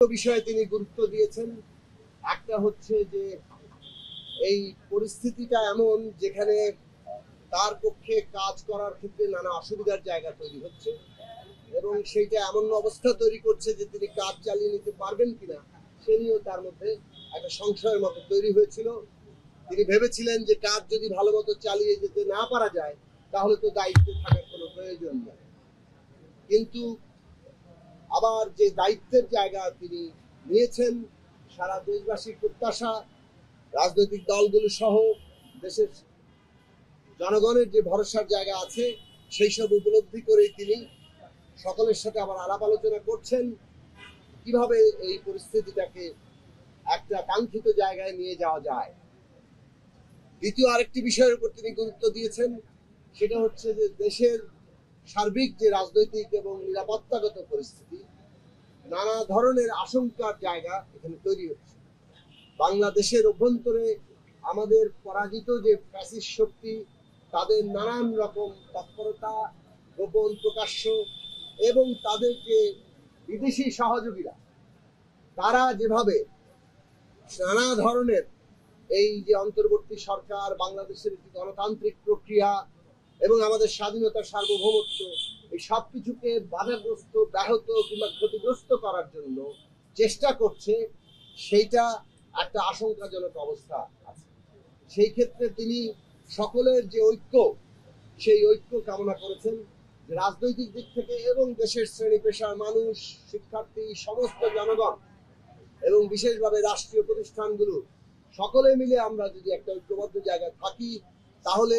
বিষয়ে তিনি গুরুত্ব দিয়েছেন। একটা হচ্ছে যে এই পরিস্থিতিটা এমন যেখানে তার পক্ষে কাজ করার ক্ষেত্রে নানা অসুবিধার জায়গা তৈরি হচ্ছে এবং সেইটা এমন অবস্থা তৈরি করছে যে তিনি কাজ চালিয়ে নিতে পারবেন কিনা সে নিয়েও তার মধ্যে একটা সংশয়ের মতো তৈরি হয়েছিল। তিনি ভেবেছিলেন যে কাজ যদি ভালো মতো চালিয়ে যেতে না পারা যায় তাহলে তো দায়িত্বে থাকার কোনো প্রয়োজন নেই, কিন্তু আবার যে দায়িত্বের জায়গা তিনি নিয়েছেন, সারা দেশবাসীর প্রত্যাশা, রাজনৈতিক দলগুলো সহ দেশের জনগণের যে ভরসার জায়গা আছে সেই সব উপলব্ধি করেই তিনি সকলের সাথে আবার আলাপ আলোচনা করছেন কিভাবে এই পরিস্থিতিটাকে একটা কাঙ্ক্ষিত জায়গায় নিয়ে যাওয়া যায়। দ্বিতীয় আরেকটি বিষয়ের উপর তিনি গুরুত্ব দিয়েছেন, সেটা হচ্ছে যে দেশের সার্বিক যে রাজনৈতিক এবং নিরাপত্তাগত পরিস্থিতি, নানা ধরনের আশঙ্কার জায়গা এখানে তৈরি হচ্ছে। বাংলাদেশের অভ্যন্তরে আমাদের পরাজিত যে ফ্যাসিস্ট শক্তি, তাদের নানান রকম তৎপরতা, গোপন প্রকাশ্য এবং তাদের যে বিদেশি সহযোগীরা, তারা যেভাবে নানা ধরনের এই যে অন্তর্বর্তী সরকার, বাংলাদেশের একটি গণতান্ত্রিক প্রক্রিয়া এবং আমাদের স্বাধীনতার সার্বভৌমত্ব, এই সব কিছুকে বাধাগ্রস্ত, ব্যাহত কিংবা ক্ষতিগ্রস্ত করার জন্য চেষ্টা করছে, সেইটা একটা আশঙ্কাজনক অবস্থা আছে। সেই ক্ষেত্রে তিনি সকলের যে ঐক্য, সেই ঐক্য কামনা করেছেন। রাজনৈতিক দিক থেকে এবং দেশের শ্রেণী পেশার মানুষ, শিক্ষার্থী, সমস্ত জনগণ এবং বিশেষভাবে রাষ্ট্রীয় প্রতিষ্ঠানগুলো সকলে মিলে আমরা যদি একটা ঐক্যবদ্ধ জায়গায় থাকি, তাহলে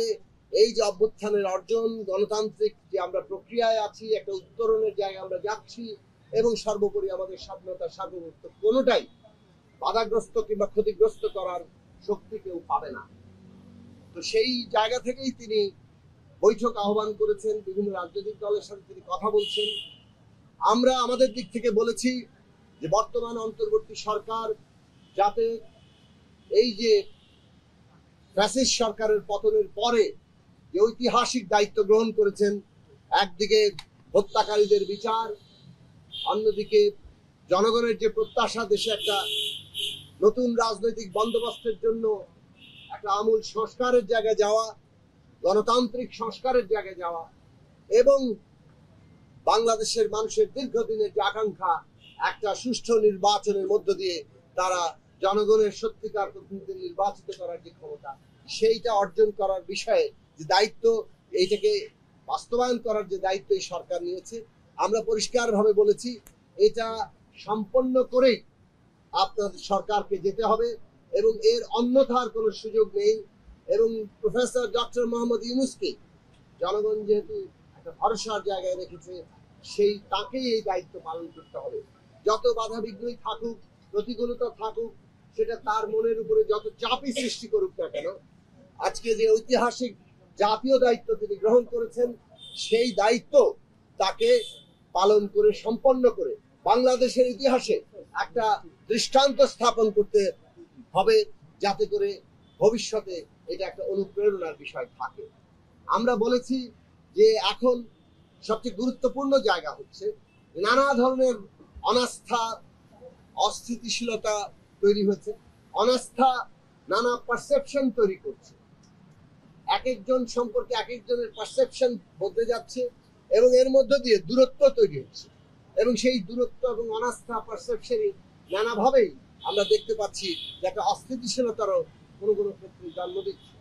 এই যে অভ্যুত্থানের অর্জন, গণতান্ত্রিক যে আমরা প্রক্রিয়ায় আছি, একটা উত্তরণের জায়গায় আমরা যাচ্ছি এবং সর্বোপরি আমাদের স্বাধীনতা, সার্বভৌমত্ব কোনোটাই বাধাগ্রস্ত কিংবা ক্ষতিগ্রস্ত করার শক্তি কেউ পাবে না। তো সেই জায়গা থেকেই তিনি বৈঠক আহ্বান করেছেন, বিভিন্ন রাজনৈতিক দলের সাথে তিনি কথা বলছেন। আমরা আমাদের দিক থেকে বলেছি যে বর্তমান অন্তর্বর্তী সরকার যাতে এই যে ফ্যাসিস্ট সরকারের পতনের পরে যে ঐতিহাসিক দায়িত্ব গ্রহণ করেছেন, একদিকে হত্যাকারীদের বিচার, অন্যদিকে জনগণের যে প্রত্যাশা দেশে একটা নতুন রাজনৈতিক বন্দোবস্তের জন্য একটা আমূল সংস্কারের জায়গায় যাওয়া, গণতান্ত্রিক সংস্কারের জায়গায় যাওয়া এবং বাংলাদেশের মানুষের দীর্ঘদিনের যে আকাঙ্ক্ষা একটা সুষ্ঠু নির্বাচনের মধ্য দিয়ে তারা জনগণের সত্যিকার প্রতিনিধি নির্বাচিত করার যে ক্ষমতা, সেইটা অর্জন করার বিষয়ে যে দায়িত্ব, এইটাকে বাস্তবায়ন করার যে দায়িত্ব এই সরকার নিয়েছে, আমরা পরিষ্কারভাবে বলেছি এটা সম্পন্ন করেই আপনাদের সরকারকে যেতে হবে এবং এর অন্যথার কোনো সুযোগ নেই। এবং প্রফেসর ডক্টর মোহাম্মদ ইউনূসকে জনগণ যেহেতু একটা ভরসার জায়গায় রেখেছে, সেই তাকেই এই দায়িত্ব পালন করতে হবে। যত বাধা বিঘ্নই থাকুক, প্রতিকূলতা থাকুক, সেটা তার মনের উপরে যত চাপই সৃষ্টি করুক না কেন, আজকে যে ঐতিহাসিক জাতীয় দায়িত্ব তিনি গ্রহণ করেছেন, সেই দায়িত্ব তাকে পালন করে সম্পন্ন করে বাংলাদেশের ইতিহাসে একটা দৃষ্টান্ত স্থাপন করতে হবে, যাতে করে ভবিষ্যতে এটা একটা অনুপ্রেরণার বিষয় থাকে। আমরা বলেছি যে এখন সবচেয়ে গুরুত্বপূর্ণ জায়গা হচ্ছে নানা ধরনের অনাস্থা, অস্থিতিশীলতা তৈরি হয়েছে, অনাস্থা নানা পারসেপশন তৈরি করছে, এক একজন সম্পর্কে এক একজনের পারসেপশন বদলে যাচ্ছে এবং এর মধ্য দিয়ে দূরত্ব তৈরি হচ্ছে এবং সেই দূরত্ব এবং অনাস্থা পারসেপশনই নানাভাবেই আমরা দেখতে পাচ্ছি যে একটা অস্থিতিশীলতারও কোনো কোনো ক্ষেত্রে জন্ম দিচ্ছে।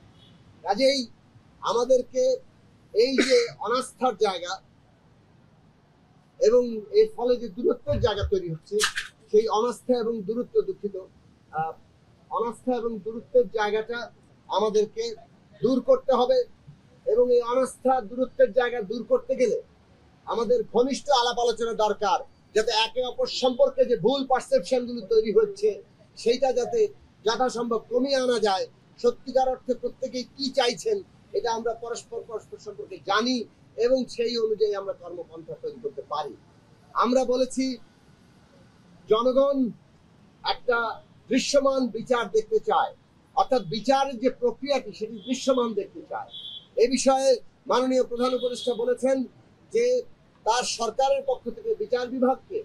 কাজেই আমাদেরকে এই যে অনাস্থার জায়গা এবং এর ফলে যে দূরত্বের জায়গা তৈরি হচ্ছে, সেই অনাস্থা এবং দূরত্ব, অনাস্থা এবং দূরত্বের জায়গাটা আমাদেরকে দূর করতে হবে এবং এই অনাস্থা দূরত্বের জায়গা দূর করতে গেলে আমাদের ঘনিষ্ঠ আলাপ আলোচনা দরকার, যাতে একে অপর সম্পর্কে যে ভুল পারসেপশন গুলো তৈরি হচ্ছে সেইটা যাতে যথাসম্ভব কমিয়ে আনা যায়। সত্যিকার অর্থে প্রত্যেকেই কি চাইছেন এটা আমরা পরস্পর সম্পর্কে জানি এবং সেই অনুযায়ী আমরা কর্মপন্থা তৈরি করতে পারি। আমরা বলেছি জনগণ একটা দৃশ্যমান বিচার দেখতে চায়, অর্থাৎ বিচারের যে প্রক্রিয়াটি সেটি দৃশ্যমান দেখতে চায়। এই বিষয়ে মাননীয় প্রধান উপদেষ্টা বলেছেন যে তার সরকারের পক্ষ থেকে বিচার বিভাগকে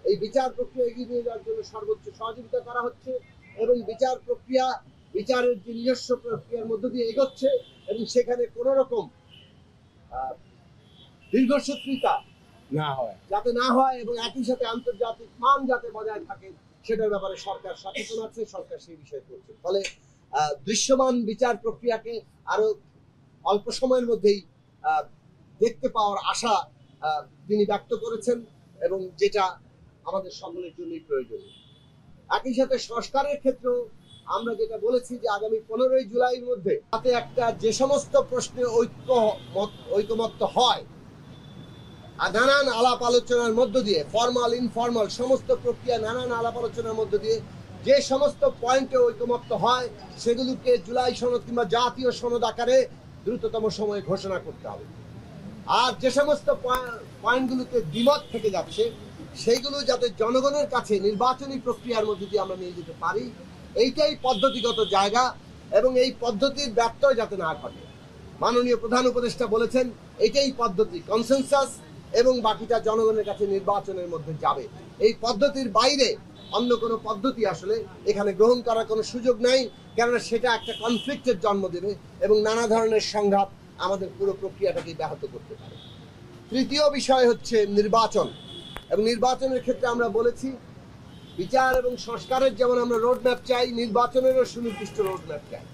এই বিচার প্রক্রিয়া এগিয়ে নিয়ে যাওয়ার জন্য সর্বোচ্চ সহযোগিতা করা হচ্ছে এবং বিচারের যে নিজস্ব প্রক্রিয়ার মধ্য দিয়ে এগোচ্ছে এবং সেখানে কোনো রকম দীর্ঘসূত্রিতা যাতে না হয় এবং একই সাথে আন্তর্জাতিক মান যাতে বজায় থাকে সেটার ব্যাপারে সরকার সচেতন আছে, সরকার সেই বিষয়ে করছে। ফলে দৃশ্যমান বিচার প্রক্রিয়াকে আরো অল্প সময়ের মধ্যেই দেখতে পাওয়ার আশা তিনি ব্যক্ত করেছেন এবং যেটা আমাদের সকলের জন্যই প্রয়োজনীয়। একই সাথে সংস্কারের ক্ষেত্রেও আমরা যেটা বলেছি যে আগামী 15ই জুলাইয়ের মধ্যে তাতে একটা যে সমস্ত প্রশ্নে ঐকমত্য হয় আর নানান আলাপ আলোচনার মধ্য দিয়ে ফর্মাল ইনফর্মাল সমস্ত প্রক্রিয়া নানান আলাপ আলোচনার মধ্য দিয়ে যে সমস্ত পয়েন্টে ঐকমত্য হয় সেগুলোকে জুলাই সনদ কিংবা জাতীয় সনদ আকারে দ্রুততম সময়ে ঘোষণা করতে হবে। আর যে সমস্ত পয়েন্টগুলোতে দ্বিমত থেকে যাচ্ছে সেইগুলো যাতে জনগণের কাছে নির্বাচনী প্রক্রিয়ার মধ্যে দিয়ে আমরা নিয়ে যেতে পারি, এইটাই পদ্ধতিগত জায়গা এবং এই পদ্ধতির ব্যত্যয় যাতে না ঘটে। মাননীয় প্রধান উপদেষ্টা বলেছেন এটাই পদ্ধতি, কনসেনসাস এবং বাকিটা জনগণের কাছে নির্বাচনের মধ্যে যাবে। এই পদ্ধতির বাইরে অন্য কোনো পদ্ধতি আসলে এখানে গ্রহণ করার কোনো সুযোগ নাই, কেননা সেটা একটা কনফ্লিক্টের জন্ম দেবে এবং নানা ধরনের সংঘাত আমাদের পুরো প্রক্রিয়াটাকে ব্যাহত করতে পারে। তৃতীয় বিষয় হচ্ছে নির্বাচন এবং নির্বাচনের ক্ষেত্রে আমরা বলেছি বিচার এবং সংস্কারের যেমন আমরা রোডম্যাপ চাই, নির্বাচনেরও সুনির্দিষ্ট রোডম্যাপ চাই।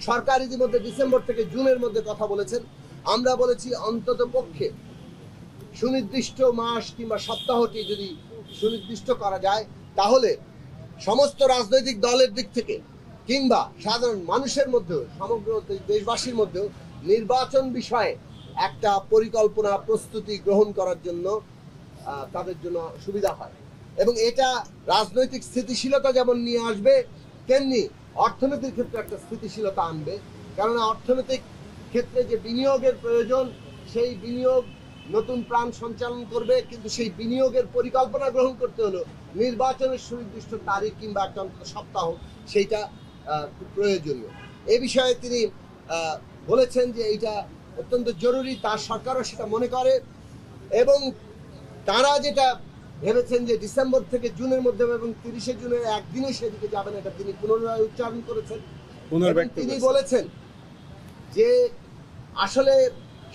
সরকার ইতিমধ্যে ডিসেম্বর থেকে জুনের মধ্যে কথা বলেছেন, আমরা বলেছি অন্তত পক্ষে সুনির্দিষ্ট মাস কিংবা সপ্তাহটি যদি সুনির্দিষ্ট করা যায় তাহলে সমস্ত রাজনৈতিক দলের দিক থেকে কিংবা সাধারণ মানুষের মধ্যেও সমগ্র দেশবাসীর মধ্যেও নির্বাচন বিষয়ে একটা পরিকল্পনা প্রস্তুতি গ্রহণ করার জন্য তাদের জন্য সুবিধা হয় এবং এটা রাজনৈতিক স্থিতিশীলতা যেমন নিয়ে আসবে তেমনি অর্থনীতির ক্ষেত্রে একটা স্থিতিশীলতা আনবে। কেননা অর্থনৈতিক ক্ষেত্রে যে বিনিয়োগের প্রয়োজন সেই বিনিয়োগ নতুন প্রাণ সঞ্চালন করবে, কিন্তু সেই বিনিয়োগের পরিকল্পনা গ্রহণ করতে হলো নির্বাচনের সুনির্দিষ্ট তারিখ কিংবা একটা অন্তত সপ্তাহ সেইটা খুব প্রয়োজনীয়। এ বিষয়ে তিনি বলেছেন যে এইটা অত্যন্ত জরুরি, তার সরকারও সেটা মনে করে এবং তারা যেটা ভেবেছেন যে ডিসেম্বর থেকে জুনের মধ্যে এবং 30শে জুনের একদিনে সেদিকে যাবেন, এটা তিনি পুনরায় উচ্চারণ করেছেন। তিনি বলেছেন যে আসলে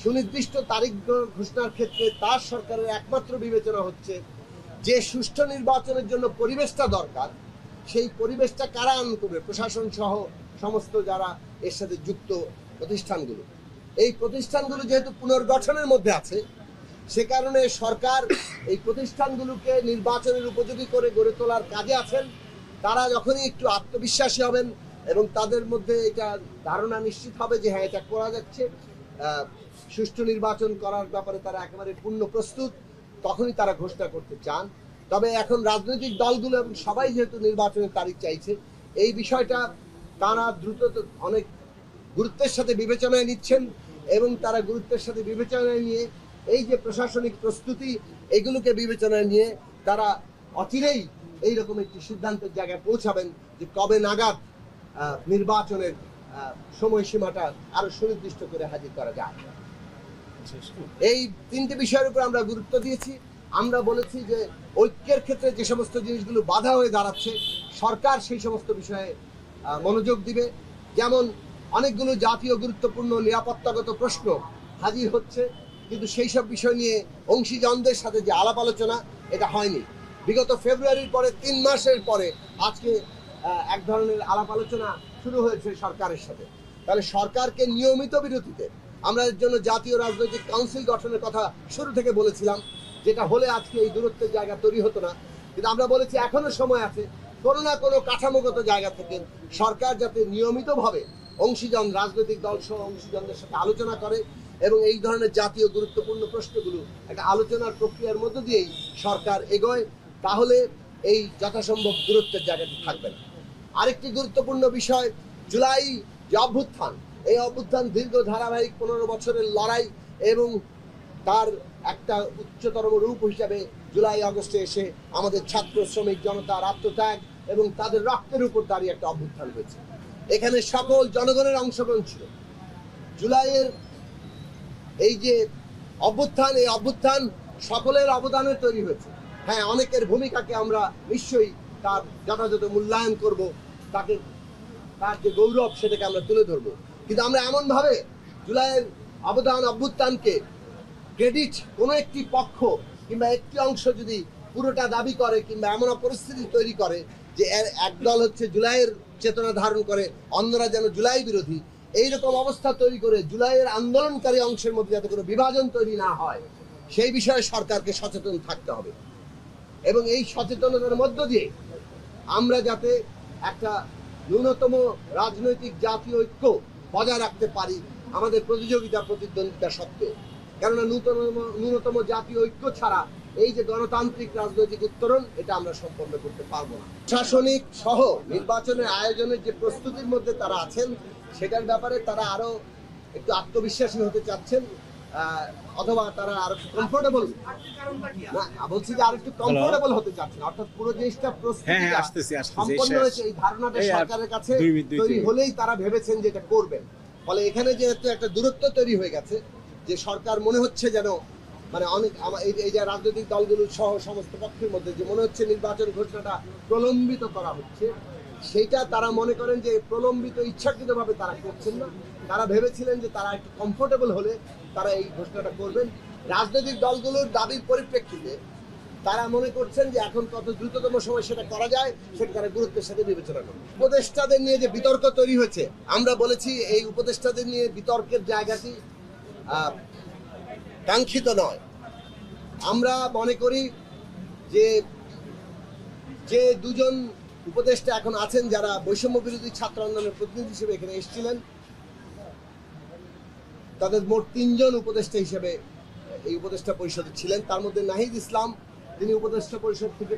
সুনির্দিষ্ট তারিখ ঘোষণার ক্ষেত্রে তার সরকারের একমাত্র বিবেচনা হচ্ছে যে সুষ্ঠু নির্বাচনের জন্য পরিবেশটা দরকার সেই পরিবেশটা কারা আইন করবে, প্রশাসন সহ সমস্ত যারা এর সাথে যুক্ত প্রতিষ্ঠানগুলো। এই প্রতিষ্ঠানগুলো যেহেতু পুনর্গঠনের মধ্যে আছে সে কারণে সরকার এই প্রতিষ্ঠানগুলোকে নির্বাচনের উপযোগী করে গড়ে তোলার কাজে আছেন। তারা যখনই একটু আত্মবিশ্বাসী হবেন এবং তাদের মধ্যে এটা ধারণা নিশ্চিত হবে যে হ্যাঁ এটা করা যাচ্ছে, সুষ্ঠু নির্বাচন করার ব্যাপারে তারা একেবারে পূর্ণ প্রস্তুত, তখনই তারা ঘোষণা করতে চান। তবে এখন রাজনৈতিক দলগুলো এবং সবাই যেহেতু নির্বাচনের তারিখ চাইছে এই বিষয়টা তারা দ্রুত অনেক গুরুত্বের সাথে বিবেচনায় নিচ্ছেন এবং তারা গুরুত্বের সাথে বিবেচনায় নিয়ে এই যে প্রশাসনিক প্রস্তুতি এগুলোকে বিবেচনায় নিয়ে তারা অচিরেই এইরকম একটি সিদ্ধান্তের জায়গায় পৌঁছাবেন যে কবে নাগাদ নির্বাচনের সময়সীমাটা আরো সুনির্দিষ্ট করে হাজির করা যায়। এই তিনটে বিষয়ের উপর আমরা গুরুত্ব দিয়েছি। আমরা বলেছি যে ঐক্যের ক্ষেত্রে যে সমস্ত জিনিসগুলো বাধা হয়ে দাঁড়াচ্ছে সরকার সেই সমস্ত বিষয়ে মনোযোগ দিবে। যেমন অনেকগুলো জাতীয় গুরুত্বপূর্ণ নিরাপত্তাগত প্রশ্ন হাজির হচ্ছে, কিন্তু সেই সব বিষয় নিয়ে অংশীজনদের সাথে যে আলাপ আলোচনা এটা হয়নি। বিগত ফেব্রুয়ারির পরে 3 মাসের পরে আজকে এক ধরনের আলাপ আলোচনা শুরু হয়েছে সরকারের সাথে। তাহলে সরকারকে নিয়মিত বিরতিতে আমরা এর জন্য জাতীয় রাজনৈতিক কাউন্সিল গঠনের কথা শুরু থেকে বলেছিলাম, যেটা হলে আজকে এই দূরত্বের জায়গা তৈরি হতো না। কিন্তু আমরা বলেছি এখনো সময় আছে কোনো না কোনো কাঠামোগত জায়গা থেকে সরকার যাতে নিয়মিতভাবে অংশীজন রাজনৈতিক দল সহ অংশীজনদের সাথে আলোচনা করে এবং এই ধরনের জাতীয় গুরুত্বপূর্ণ প্রশ্নগুলো একটা আলোচনার প্রক্রিয়ার মধ্য দিয়েই সরকার এগোয়, তাহলে এই যথাসম্ভব দূরত্বের জায়গাটি থাকবে না। আরেকটি গুরুত্বপূর্ণ বিষয় জুলাই যে অভ্যুত্থান, এই অভ্যুত্থান দীর্ঘ ধারাবাহিক 15 বছরের লড়াই এবং তার একটা উচ্চতর রূপ হিসাবে জুলাই আগস্টে এসে আমাদের ছাত্র শ্রমিক জনতার আত্মত্যাগ এবং তাদের রক্তের উপর দাঁড়িয়ে একটা অভ্যুত্থান হয়েছে। এখানে সকল জনগণের অংশগ্রহণ ছিল। জুলাইয়ের এই যে অভ্যুত্থান, এই অভ্যুত্থান সকলের অবদানে তৈরি হয়েছে। হ্যাঁ, অনেকের ভূমিকাকে আমরা নিশ্চয়ই তার যথাযথ মূল্যায়ন করব, তাকে তার যে গৌরব সেটাকে আমরা তুলে ধরবো। কিন্তু আমরা এমনভাবে জুলাইয়ের অবদান অভ্যুত্থানকে ক্রেডিট কোনো একটি পক্ষ কিংবা একটি অংশ যদি পুরোটা দাবি করে কিংবা এমন পরিস্থিতি তৈরি করে যে একদল হচ্ছে জুলাইয়ের চেতনা ধারণ করে, অন্যরা যেন জুলাই বিরোধী, এইরকম অবস্থা তৈরি করে জুলাইয়ের আন্দোলনকারী অংশের মধ্যে যাতে কোনো বিভাজন তৈরি না হয় সেই বিষয়ে সরকারকে সচেতন থাকতে হবে। এবং এই সচেতনতার মধ্য দিয়ে আমরা যাতে একটা ন্যূনতম রাজনৈতিক জাতীয় ঐক্য বজায় রাখতে পারি আমাদের প্রতিযোগিতা প্রতিদ্বন্দ্বিতা সত্ত্বেও। কেননা ন্যূনতম জাতীয় ঐক্য ছাড়া এই যে গণতান্ত্রিক রাজনৈতিক উত্তরণ এটা আমরা সম্পন্ন করতে পারবো না। প্রশাসনিক সহ নির্বাচনের আয়োজনের যে প্রস্তুতির মধ্যে তারা আছেন সেটার ব্যাপারে তারা আরো একটু আত্মবিশ্বাসী হতে চাচ্ছেন, অথবা তারা আরো কমফোর্টেবল না, বলছি যে আর একটু কমফোর্টেবল হতে চাচ্ছেন, অর্থাৎ পুরো জিনিসটা প্রস্তুতি সম্পন্ন হয়েছে এই ধারণাটা সরকারের কাছে তৈরি হলেই তারা ভেবেছেন যে এটা করবেন। ফলে এখানে যেহেতু একটা দূরত্ব তৈরি হয়ে গেছে যে সরকার মনে হচ্ছে যেন মানে অনেক এই যে রাজনৈতিক দলগুলো সহ সমস্ত পক্ষের মধ্যে যে মনে হচ্ছে নির্বাচন ঘোষণাটা প্রলম্বিত করা হচ্ছে, সেইটা তারা মনে করেন যে প্রলম্বিত ইচ্ছাকৃতভাবে তারা করছেন না। তারা ভেবেছিলেন যে তারা একটু কমফোর্টেবল হলে তারা এই ঘোষণাটা করবেন। রাজনৈতিক দলগুলোর দাবির পরিপ্রেক্ষিতে তারা মনে করছেন যে এখন কত দ্রুততম সময় সেটা করা যায় সেটা তারা গুরুত্বের সাথে বিবেচনা করবে। উপদেষ্টাদের নিয়ে যে বিতর্ক তৈরি হয়েছে, আমরা বলেছি এই উপদেষ্টাদের নিয়ে বিতর্কের জায়গাটি কাঙ্ক্ষিত নয়। আমরা মনে করি যে যে দুজন উপদেষ্টা এখন আছেন যারা বৈষম্য বিরোধী ছাত্র আন্দোলনের প্রতিনিধি হিসেবে এখানে এসেছিলেন, তাদের মোট 3 জন উপদেষ্টা হিসেবে এই উপদেষ্টা পরিষদে ছিলেন। তার মধ্যে নাহিদ ইসলাম, তিনি উপদেষ্টা পরিষদ থেকে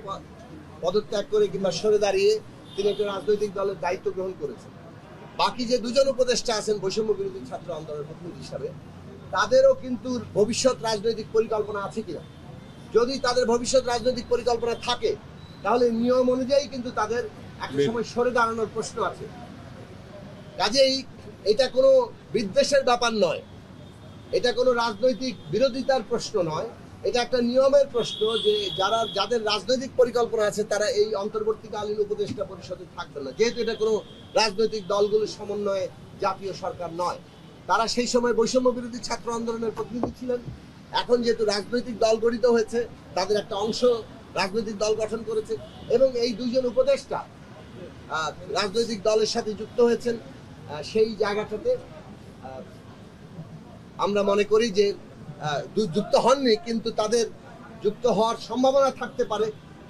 পদত্যাগ করে কিংবা সরে দাঁড়িয়ে তিনি একটা রাজনৈতিক দলের দায়িত্ব গ্রহণ করেছেন। বাকি যে 2 জন উপদেষ্টা আছেন বৈষম্য বিরোধী ছাত্র আন্দোলনের প্রতিনিধি হিসাবে, তাদেরও কিন্তু ভবিষ্যৎ রাজনৈতিক পরিকল্পনা আছে কিনা, যদি তাদের ভবিষ্যৎ রাজনৈতিক পরিকল্পনা থাকে তাহলে নিয়ম অনুযায়ী কিন্তু তাদের একটা সময় সরে দাঁড়ানোর প্রশ্ন আছে। কাজেই এটা কোনো বিদ্বেষের ব্যাপার নয়, এটা কোনো রাজনৈতিক বিরোধিতার প্রশ্ন নয়, এটা একটা নিয়মের প্রশ্ন যে যাদের রাজনৈতিক পরিকল্পনা আছে তারা এই অন্তর্বর্তীকালীন উপদেষ্টা পরিষদে থাকবে না। যেহেতু এটা কোনো রাজনৈতিক দলগুলোর সমন্বয়ে জাতীয় সরকার নয়, তারা সেই সময় বৈষম্য বিরোধী ছাত্র আন্দোলনের প্রতিনিধি ছিলেন। এখন যেহেতু রাজনৈতিক দল গঠিত হয়েছে, তাদের একটা অংশ রাজনৈতিক দল গঠন করেছে এবং এই 2 জন উপদেষ্টা রাজনৈতিক দলের সাথে যুক্ত হয়েছেন। সেই জায়গাটাতে আমরা মনে করি যে যুক্ত হননি, কিন্তু তাদের যুক্ত হওয়ার সম্ভাবনা থাকতে পারে।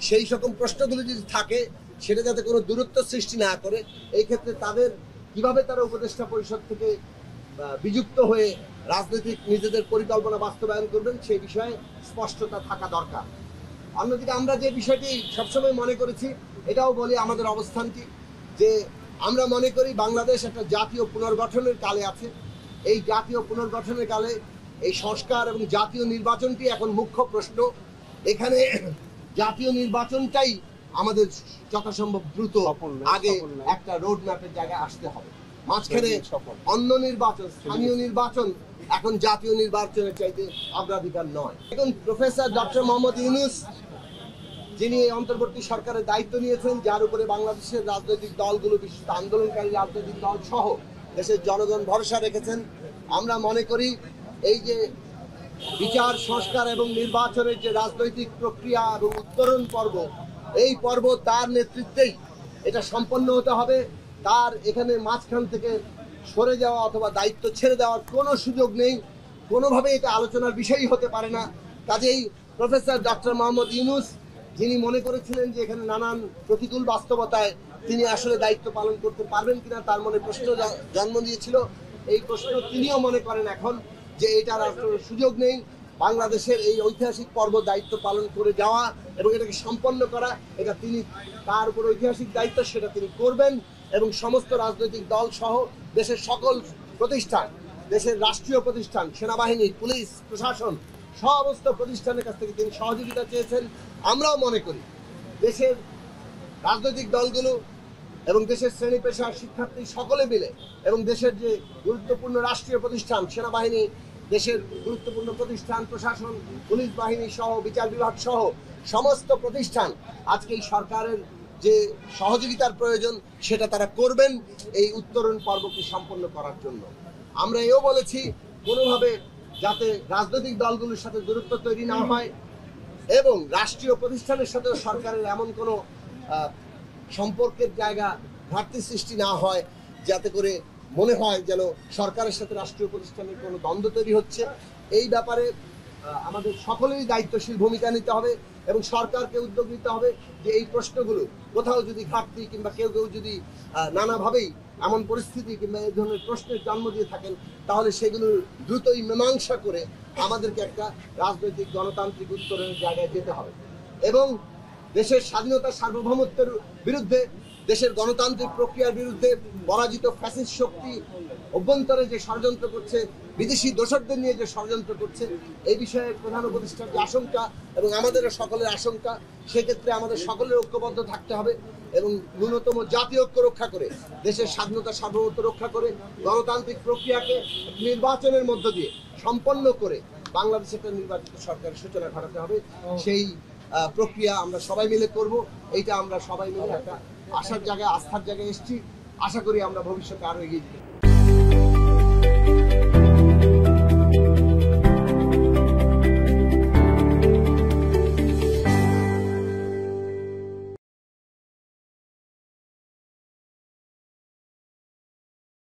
সেই সকল প্রশ্নগুলো যদি থাকে সেটা যাতে কোনো দূরত্ব সৃষ্টি না করে, এই ক্ষেত্রে তাদের কিভাবে তারা উপদেষ্টা পরিষদ থেকে বিযুক্ত হয়ে রাজনৈতিক নিজেদের পরিকল্পনা বাস্তবায়ন করবেন সেই বিষয়ে স্পষ্টতা থাকা দরকার। অন্যদিকে আমরা যে বিষয়টি সবসময় মনে করেছি, এটাও বলি আমাদের অবস্থানটি, যে আমরা মনে করি বাংলাদেশ একটা জাতীয় পুনর্গঠনের কালে আছে। এই জাতীয় পুনর্গঠনের কালে এই সংস্কার এবং জাতীয় নির্বাচনটি এখন মুখ্য প্রশ্ন। এখানে জাতীয় নির্বাচনটাই আমাদের যথাসম্ভব দ্রুত আগে একটা রোড ম্যাপের জায়গায় আসতে হবে। মাঝখানে অন্য নির্বাচন, স্থানীয় নির্বাচন এখন জাতীয় নির্বাচনের চাইতে অগ্রাধিকার নয়। এখন প্রফেসর ডক্টর মোহাম্মদ ইউনূস, যিনি এই অন্তর্বর্তী সরকারের দায়িত্ব নিয়েছেন, যার উপরে বাংলাদেশের রাজনৈতিক দলগুলো, বিশেষত আন্দোলনকারী রাজনৈতিক দল সহ দেশের জনগণ ভরসা রেখেছেন। আমরা মনে করি এই যে বিচার, সংস্কার এবং নির্বাচনের যে রাজনৈতিক প্রক্রিয়া এবং উত্তরণ পর্ব, এই পর্ব তার নেতৃত্বেই এটা সম্পন্ন হতে হবে। তার এখানে মাঝখান থেকে সরে যাওয়া অথবা দায়িত্ব ছেড়ে দেওয়ার কোনো সুযোগ নেই, কোনোভাবে এটা আলোচনার বিষয়ই হতে পারে না। কাজেই প্রফেসর ডক্টর মোহাম্মদ ইউনূস, যিনি মনে করেছিলেন যে এখানে নানান প্রতিকূল বাস্তবতায় তিনি আসলে দায়িত্ব পালন করতে পারবেন কিনা তার মনে প্রশ্ন জন্ম দিয়েছিল, এই প্রশ্ন তিনিও মনে করেন এখন যে এটা রাষ্ট্রের সুযোগ নেই। বাংলাদেশের এই ঐতিহাসিক পর্ব দায়িত্ব পালন করে যাওয়া এবং এটাকে সম্পন্ন করা, এটা তিনি, তার উপর ঐতিহাসিক দায়িত্ব, সেটা তিনি করবেন। এবং সমস্ত রাজনৈতিক দল সহ দেশের সকল প্রতিষ্ঠান, দেশের রাষ্ট্রীয় প্রতিষ্ঠান, সেনাবাহিনী, পুলিশ, প্রশাসন, সমস্ত প্রতিষ্ঠানের কাছ থেকে তিনি সহযোগিতা চেয়েছেন। আমরাও মনে করি দেশের রাজনৈতিক দলগুলো এবং দেশের শ্রেণী পেশার শিক্ষার্থী সকলে মিলে এবং দেশের যে গুরুত্বপূর্ণ রাষ্ট্রীয় প্রতিষ্ঠান, সেনাবাহিনী, দেশের গুরুত্বপূর্ণ প্রতিষ্ঠান, প্রশাসন, পুলিশ বাহিনী সহ, বিচার বিভাগ সহ সমস্ত প্রতিষ্ঠান আজকে এই সরকারের যে সহযোগিতার প্রয়োজন সেটা তারা করবেন এই উত্তরণ পর্বকে সম্পন্ন করার জন্য। আমরা এও বলেছি কোনোভাবে যাতে রাজনৈতিক দলগুলোর সাথে দূরত্ব তৈরি না হয় এবং রাষ্ট্রীয় প্রতিষ্ঠানের সাথে সরকারের এমন কোনো সম্পর্কের জায়গা ঘাটতি সৃষ্টি না হয় যাতে করে মনে হয় যেন সরকারের সাথে রাষ্ট্রীয় প্রতিষ্ঠানের কোনো দ্বন্দ্ব তৈরি হচ্ছে। এই ব্যাপারে আমাদের সকলেরই দায়িত্বশীল ভূমিকা নিতে হবে এবং সরকারকে উদ্যোগ নিতে হবে যে এই প্রশ্নগুলো কোথাও যদি ঘাটতি কিংবা কেউ কেউ যদি নানাভাবেই এমন পরিস্থিতি কিংবা এই ধরনের প্রশ্নের জন্ম দিয়ে থাকেন তাহলে সেগুলো দ্রুতই মীমাংসা করে আমাদেরকে একটা রাজনৈতিক গণতান্ত্রিক উত্তরণের জায়গায় যেতে হবে এবং দেশের স্বাধীনতা সার্বভৌমত্বের বিরুদ্ধে, দেশের গণতান্ত্রিক প্রক্রিয়ার বিরুদ্ধে পরাজিত ফ্যাসিস্ট শক্তি অভ্যন্তরে যে ষড়যন্ত্র করছে, বিদেশি দোসরদের নিয়ে যে ষড়যন্ত্র করছে, এই বিষয়ে প্রধান উপদেষ্টার যে আশঙ্কা এবং আমাদের সকলের আশঙ্কা, সেক্ষেত্রে আমাদের সকলের ঐক্যবদ্ধ থাকতে হবে এবং ন্যূনতম জাতীয় ঐক্য রক্ষা করে, দেশের স্বাধীনতা সার্বভৌমত্ব রক্ষা করে, গণতান্ত্রিক প্রক্রিয়াকে নির্বাচনের মধ্য দিয়ে সম্পন্ন করে বাংলাদেশে একটা নির্বাচিত সরকারের সূচনা ঘটাতে হবে। সেই প্রক্রিয়া আমরা সবাই মিলে করব। এইটা আমরা সবাই মিলে একটা আশার জায়গায়, আস্থার জায়গায় এসেছি। আশা করি আমরা ভবিষ্যতে আরো এগিয়ে যেতে পারব।